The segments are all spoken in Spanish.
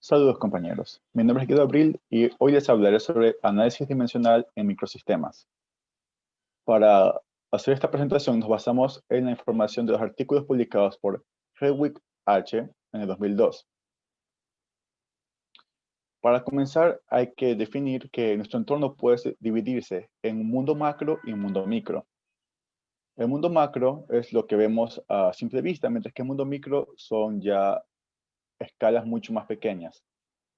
Saludos compañeros, mi nombre es Guido Abril y hoy les hablaré sobre análisis dimensional en microsistemas. Para hacer esta presentación nos basamos en la información de los artículos publicados por Hedwig H. en el 2002. Para comenzar hay que definir que nuestro entorno puede dividirse en un mundo macro y un mundo micro. El mundo macro es lo que vemos a simple vista, mientras que el mundo micro son ya escalas mucho más pequeñas.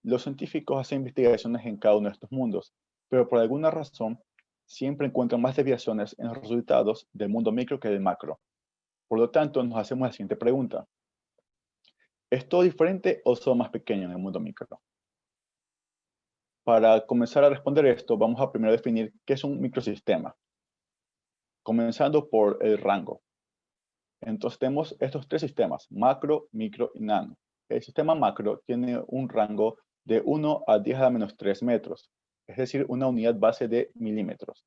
Los científicos hacen investigaciones en cada uno de estos mundos, pero por alguna razón siempre encuentran más desviaciones en los resultados del mundo micro que del macro. Por lo tanto, nos hacemos la siguiente pregunta. ¿Es todo diferente o solo más pequeño en el mundo micro? Para comenzar a responder esto, vamos a primero definir qué es un microsistema, comenzando por el rango. Entonces tenemos estos tres sistemas, macro, micro y nano. El sistema macro tiene un rango de 1 a 10 a la menos 3 metros, es decir, una unidad base de milímetros.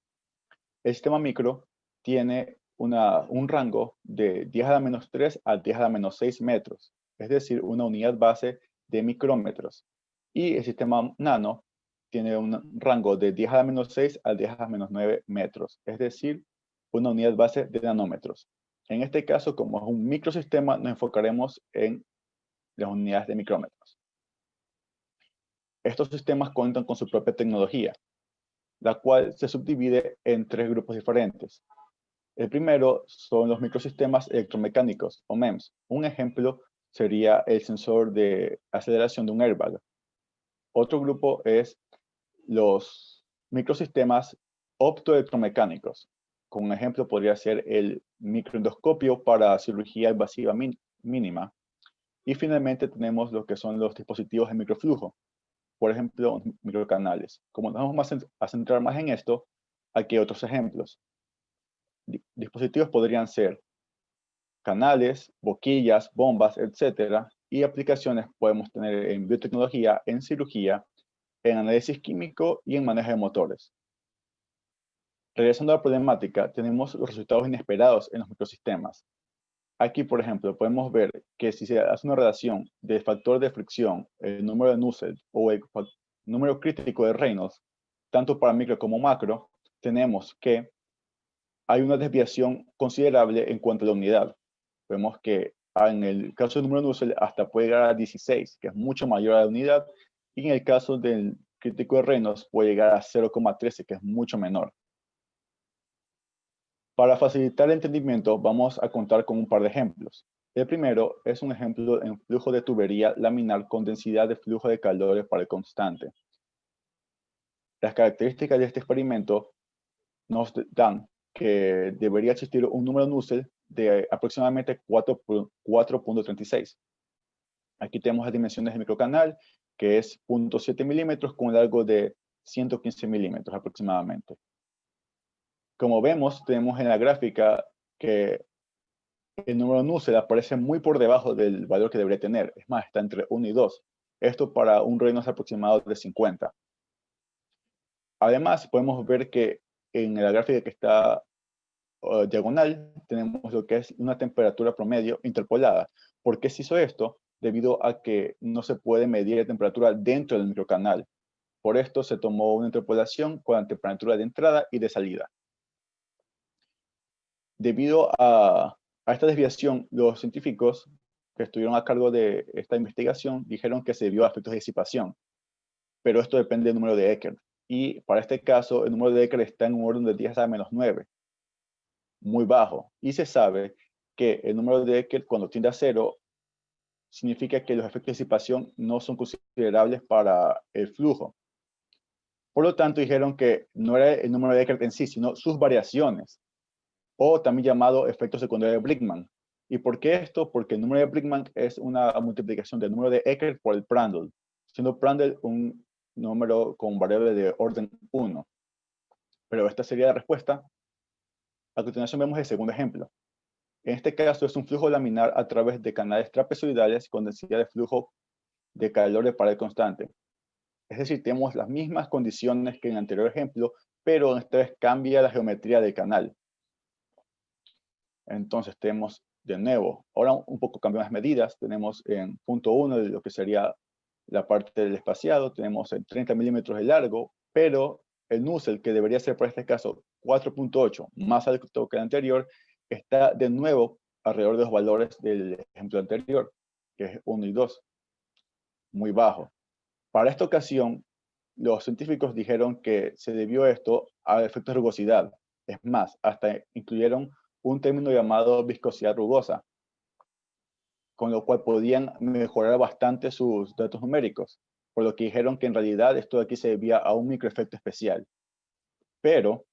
El sistema micro tiene un rango de 10 a la menos 3 a 10 a la menos 6 metros, es decir, una unidad base de micrómetros. Y el sistema nano tiene un rango de 10 a la menos 6 a 10 a la menos 9 metros, es decir, una unidad base de nanómetros. En este caso, como es un microsistema, nos enfocaremos en las unidades de micrómetros. Estos sistemas cuentan con su propia tecnología, la cual se subdivide en tres grupos diferentes. El primero son los microsistemas electromecánicos, o MEMS. Un ejemplo sería el sensor de aceleración de un airbag. Otro grupo es los microsistemas optoelectromecánicos. Como un ejemplo podría ser el microendoscopio para cirugía invasiva mínima. Y finalmente tenemos lo que son los dispositivos de microflujo, por ejemplo, microcanales. Como nos vamos a centrar más en esto, aquí hay otros ejemplos. Dispositivos podrían ser canales, boquillas, bombas, etcétera, y aplicaciones podemos tener en biotecnología, en cirugía, en análisis químico y en manejo de motores. Regresando a la problemática, tenemos los resultados inesperados en los microsistemas. Aquí, por ejemplo, podemos ver que si se hace una relación del factor de fricción, el número de Nusselt o el número crítico de Reynolds, tanto para micro como macro, tenemos que hay una desviación considerable en cuanto a la unidad. Vemos que en el caso del número de Nusselt hasta puede llegar a 16, que es mucho mayor a la unidad, y en el caso del crítico de Reynolds puede llegar a 0,13, que es mucho menor. Para facilitar el entendimiento, vamos a contar con un par de ejemplos. El primero es un ejemplo en flujo de tubería laminar con densidad de flujo de calores para el constante. Las características de este experimento nos dan que debería existir un número Nusselt de aproximadamente 4.36. Aquí tenemos las dimensiones del microcanal, que es 0.7 milímetros con un largo de 115 milímetros aproximadamente. Como vemos, tenemos en la gráfica que el número Nusselt aparece muy por debajo del valor que debería tener. Es más, está entre 1 y 2. Esto para un Reynolds aproximado de 50. Además, podemos ver que en la gráfica que está diagonal tenemos lo que es una temperatura promedio interpolada. ¿Por qué se hizo esto? Debido a que no se puede medir la temperatura dentro del microcanal. Por esto se tomó una interpolación con la temperatura de entrada y de salida. Debido a esta desviación, los científicos que estuvieron a cargo de esta investigación dijeron que se debió a efectos de disipación, pero esto depende del número de Eckert. Y para este caso, el número de Eckert está en un orden de 10 a la menos 9, muy bajo. Y se sabe que el número de Eckert, cuando tiende a 0, significa que los efectos de disipación no son considerables para el flujo. Por lo tanto, dijeron que no era el número de Eckert en sí, sino sus variaciones, o también llamado efecto secundario de Brinkmann. ¿Y por qué esto? Porque el número de Brinkmann es una multiplicación del número de Eckert por el Prandtl, siendo Prandtl un número con variable de orden 1. Pero esta sería la respuesta. A continuación vemos el segundo ejemplo. En este caso es un flujo laminar a través de canales trapezoidales con densidad de flujo de calor de pared constante. Es decir, tenemos las mismas condiciones que en el anterior ejemplo, pero esta vez cambia la geometría del canal. Entonces tenemos de nuevo, ahora un poco cambiamos las medidas, tenemos en punto 1 de lo que sería la parte del espaciado, tenemos en 30 milímetros de largo, pero el Nusselt, que debería ser para este caso 4.8, más alto que el anterior, está de nuevo alrededor de los valores del ejemplo anterior, que es 1 y 2, muy bajo. Para esta ocasión, los científicos dijeron que se debió esto a efectos de rugosidad. Es más, hasta incluyeron un término llamado viscosidad rugosa, con lo cual podían mejorar bastante sus datos numéricos, por lo que dijeron que en realidad esto de aquí se debía a un microefecto especial. Pero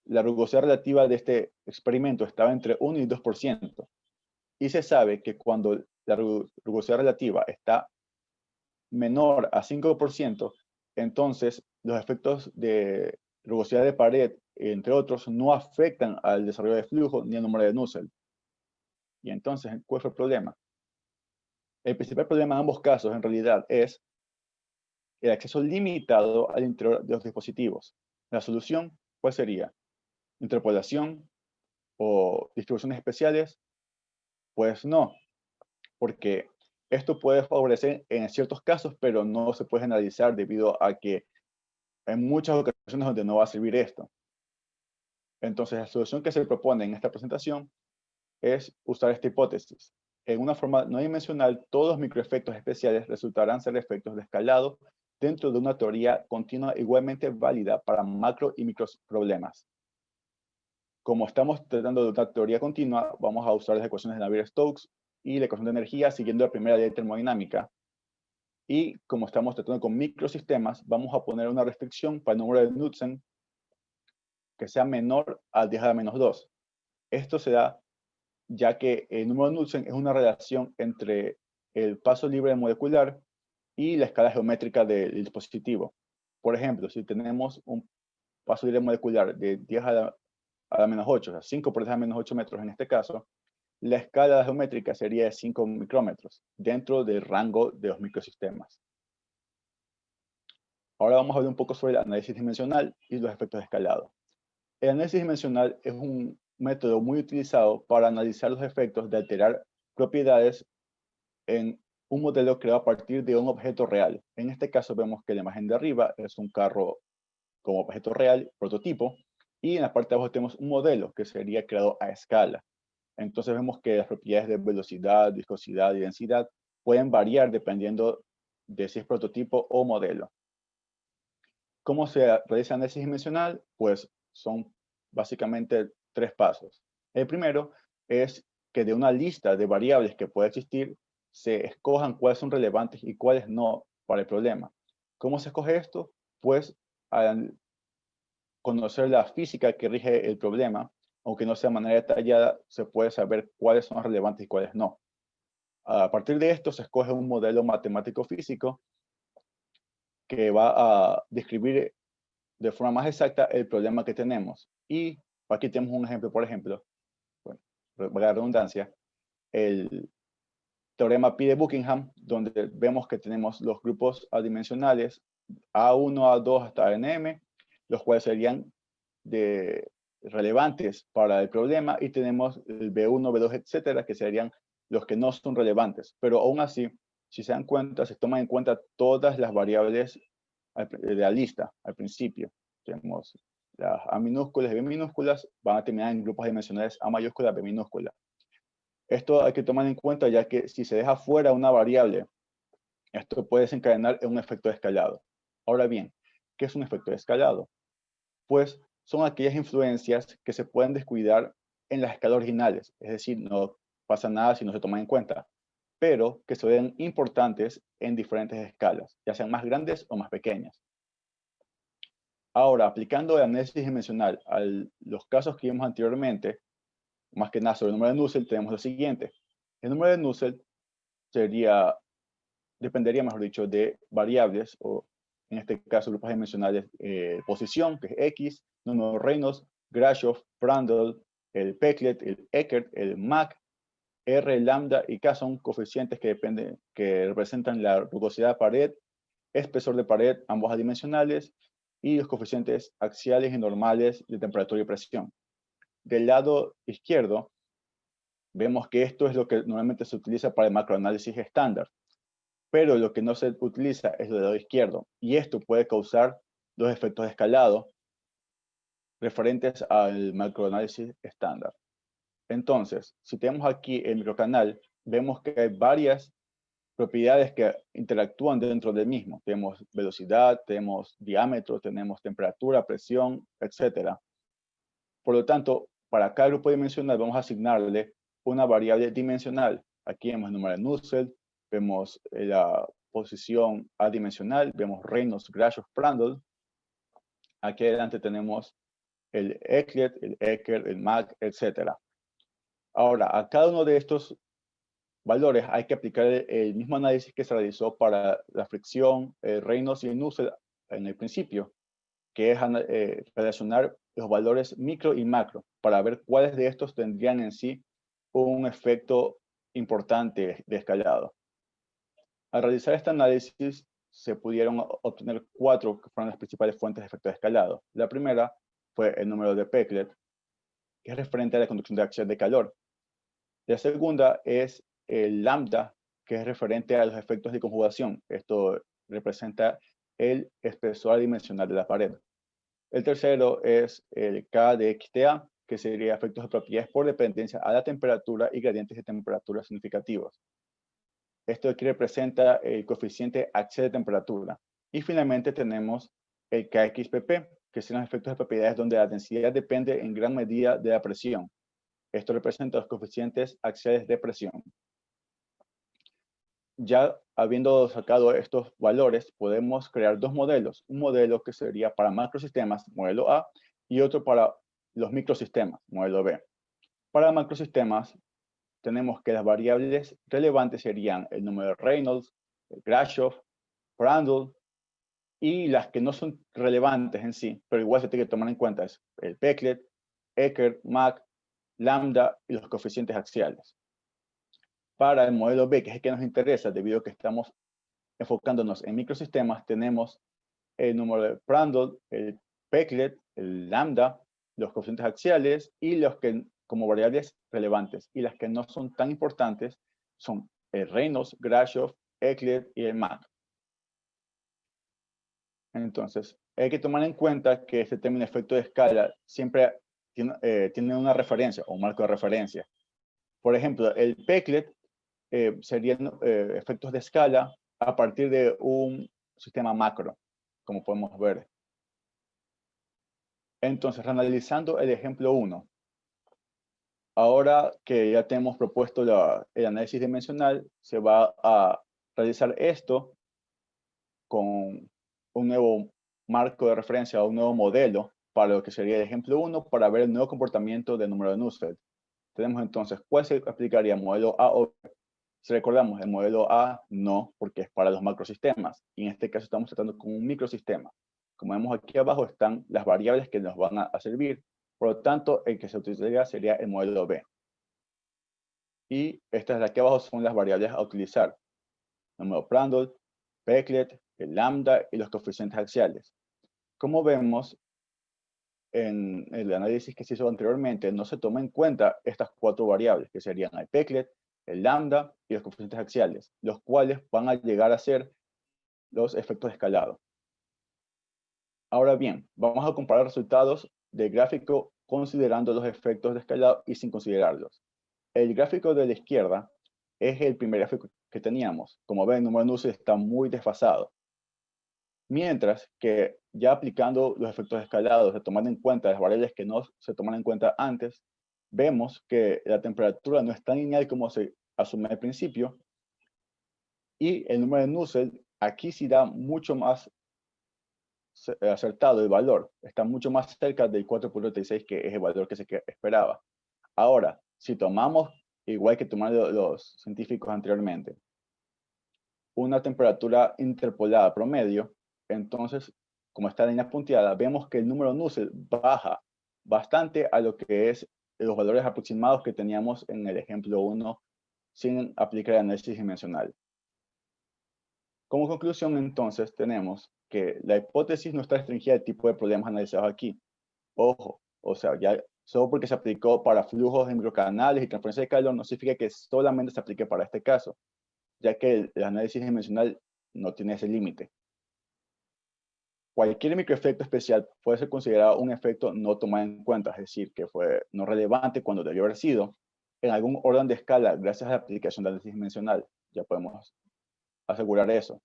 la rugosidad relativa de este experimento estaba entre 1 y 2%, y se sabe que cuando la rugosidad relativa está menor a 5%, entonces los efectos de rugosidad de pared, entre otros, no afectan al desarrollo de flujo ni al número de Nusselt. Y entonces, ¿cuál fue el problema? El principal problema en ambos casos, en realidad, es el acceso limitado al interior de los dispositivos. La solución, ¿cuál sería? ¿Interpolación o distribuciones especiales? Pues no, porque esto puede favorecer en ciertos casos, pero no se puede generalizar debido a que hay muchas ocasiones donde no va a servir esto. Entonces, la solución que se propone en esta presentación es usar esta hipótesis. En una forma no dimensional, todos los microefectos especiales resultarán ser efectos de escalado dentro de una teoría continua igualmente válida para macro y micro problemas. Como estamos tratando de una teoría continua, vamos a usar las ecuaciones de Navier-Stokes y la ecuación de energía siguiendo la primera ley de termodinámica. Y como estamos tratando con microsistemas, vamos a poner una restricción para el número de Knudsen que sea menor a 10 a la menos 2. Esto se da ya que el número de Knudsen es una relación entre el paso libre molecular y la escala geométrica del dispositivo. Por ejemplo, si tenemos un paso libre molecular de 10 a la menos 8, o sea, 5 por 10 a la menos 8 metros en este caso, la escala geométrica sería de 5 micrómetros dentro del rango de los microsistemas. Ahora vamos a hablar un poco sobre el análisis dimensional y los efectos de escalado. El análisis dimensional es un método muy utilizado para analizar los efectos de alterar propiedades en un modelo creado a partir de un objeto real. En este caso vemos que la imagen de arriba es un carro como objeto real, prototipo, y en la parte de abajo tenemos un modelo que sería creado a escala. Entonces vemos que las propiedades de velocidad, viscosidad y densidad pueden variar dependiendo de si es prototipo o modelo. ¿Cómo se realiza análisis dimensional? Pues son básicamente 3 pasos. El primero es que de una lista de variables que puede existir, se escojan cuáles son relevantes y cuáles no para el problema. ¿Cómo se escoge esto? Pues al conocer la física que rige el problema, aunque no sea de manera detallada, se puede saber cuáles son relevantes y cuáles no. A partir de esto se escoge un modelo matemático físico que va a describir de forma más exacta el problema que tenemos. Y aquí tenemos un ejemplo, por ejemplo, bueno, la redundancia, el teorema Pi de Buckingham, donde vemos que tenemos los grupos adimensionales A1, A2 hasta NM, los cuales serían relevantes para el problema, y tenemos el B1, B2, etcétera, que serían los que no son relevantes. Pero aún así, si se dan cuenta, se toman en cuenta todas las variables de la lista al principio. Tenemos las A minúsculas y B minúsculas, van a terminar en grupos dimensionales A mayúscula, B minúscula. Esto hay que tomar en cuenta ya que si se deja fuera una variable, esto puede desencadenar en un efecto de escalado. Ahora bien, ¿qué es un efecto de escalado? Pues son aquellas influencias que se pueden descuidar en las escalas originales, es decir, no pasa nada si no se toman en cuenta, pero que se ven importantes en diferentes escalas, ya sean más grandes o más pequeñas. Ahora, aplicando el análisis dimensional a los casos que vimos anteriormente, más que nada sobre el número de Nusselt, tenemos lo siguiente. El número de Nusselt dependería, mejor dicho, de variables, o en este caso grupos dimensionales, posición, que es X, número de Reynolds, Grashof, Prandtl, el Peclet, el Eckert, el Mach, R, lambda y K son coeficientes que representan la rugosidad de pared, espesor de pared, ambos adimensionales, y los coeficientes axiales y normales de temperatura y presión. Del lado izquierdo, vemos que esto es lo que normalmente se utiliza para el macroanálisis estándar. pero lo que no se utiliza es el lado izquierdo, y esto puede causar los efectos de escalado referentes al macroanálisis estándar. Entonces, si tenemos aquí el microcanal, vemos que hay varias propiedades que interactúan dentro del mismo. Tenemos velocidad, tenemos diámetro, tenemos temperatura, presión, etc. Por lo tanto, para cada grupo dimensional vamos a asignarle una variable dimensional. Aquí vemos el número de Nusselt, vemos la posición adimensional, vemos Reynolds, Grashof, Prandtl. Aquí adelante tenemos el Ecklet, el Eckert, el Mach, etc. Ahora, a cada uno de estos valores hay que aplicar el mismo análisis que se realizó para la fricción, Reynolds y el Nusselt en el principio, que es relacionar los valores micro y macro para ver cuáles de estos tendrían en sí un efecto importante de escalado. Al realizar este análisis, se pudieron obtener 4 que fueron las principales fuentes de efecto de escalado. La primera fue el número de Peclet, que es referente a la conducción de axial de calor. La segunda es el lambda, que es referente a los efectos de conjugación. Esto representa el espesor adimensional de la pared. El tercero es el K de XTA, que sería efectos de propiedades por dependencia a la temperatura y gradientes de temperatura significativos. Esto aquí representa el coeficiente axial de temperatura. Y finalmente tenemos el KXPP, que son los efectos de propiedades donde la densidad depende en gran medida de la presión. Esto representa los coeficientes axiales de presión. Ya habiendo sacado estos valores, podemos crear dos modelos. Un modelo que sería para macrosistemas, modelo A, y otro para los microsistemas, modelo B. Para macrosistemas, tenemos que las variables relevantes serían el número de Reynolds, el Grashof, Prandtl, y las que no son relevantes en sí, pero igual se tiene que tomar en cuenta es el Peclet, Eckert, Mach, lambda y los coeficientes axiales. Para el modelo B, que es el que nos interesa, debido a que estamos enfocándonos en microsistemas, tenemos el número de Prandtl, el Peclet, el lambda, los coeficientes axiales y los que como variables relevantes. Y las que no son tan importantes son el Reynolds, Grashof, Ecklet y el Mach. Entonces, hay que tomar en cuenta que este término efecto de escala siempre tiene una referencia o un marco de referencia. Por ejemplo, el Peclet serían efectos de escala a partir de un sistema macro, como podemos ver. Entonces, analizando el ejemplo 1, ahora que ya tenemos propuesto el análisis dimensional, se va a realizar esto con un nuevo marco de referencia o un nuevo modelo para lo que sería el ejemplo 1 para ver el nuevo comportamiento del número de Nusselt. Tenemos entonces, ¿cuál se aplicaría? ¿Modelo A o B? Si recordamos, el modelo A no, porque es para los macrosistemas. Y en este caso estamos tratando con un microsistema. Como vemos aquí abajo están las variables que nos van a servir. Por lo tanto, el que se utilizaría sería el modelo B. Y estas de aquí abajo son las variables a utilizar. El número Prandtl, Peclet, el lambda y los coeficientes axiales. Como vemos, en el análisis que se hizo anteriormente, no se toma en cuenta estas 4 variables, que serían el Peclet, el lambda y los coeficientes axiales, los cuales van a llegar a ser los efectos de escalado. Ahora bien, vamos a comparar resultados del gráfico considerando los efectos de escalado y sin considerarlos. El gráfico de la izquierda es el primer gráfico que teníamos. Como ven, el número de Nusselt está muy desfasado. Mientras que ya aplicando los efectos de escalado, de tomando en cuenta las variables que no se toman en cuenta antes, vemos que la temperatura no es tan lineal como se asume al principio, y el número de Nusselt aquí sí da mucho más acertado el valor, está mucho más cerca del 4.36, que es el valor que se esperaba. Ahora, si tomamos, igual que tomaron los científicos anteriormente, una temperatura interpolada promedio, entonces, como está línea punteada, vemos que el número Nusselt baja bastante a lo que es los valores aproximados que teníamos en el ejemplo 1 sin aplicar el análisis dimensional. Como conclusión, entonces, tenemos que la hipótesis no está restringida al tipo de problemas analizados aquí. Ojo, o sea, ya solo porque se aplicó para flujos en microcanales y transferencia de calor no significa que solamente se aplique para este caso. ya que el análisis dimensional no tiene ese límite. Cualquier microefecto especial puede ser considerado un efecto no tomado en cuenta, es decir, que fue no relevante cuando debió haber sido, en algún orden de escala gracias a la aplicación del análisis dimensional. Ya podemos asegurar eso.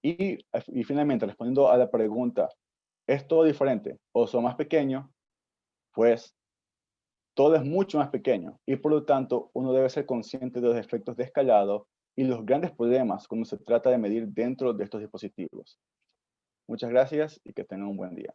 Y finalmente, respondiendo a la pregunta, ¿es todo diferente o son más pequeños? Pues todo es mucho más pequeño y por lo tanto uno debe ser consciente de los efectos de escalado y los grandes problemas cuando se trata de medir dentro de estos dispositivos. Muchas gracias y que tengan un buen día.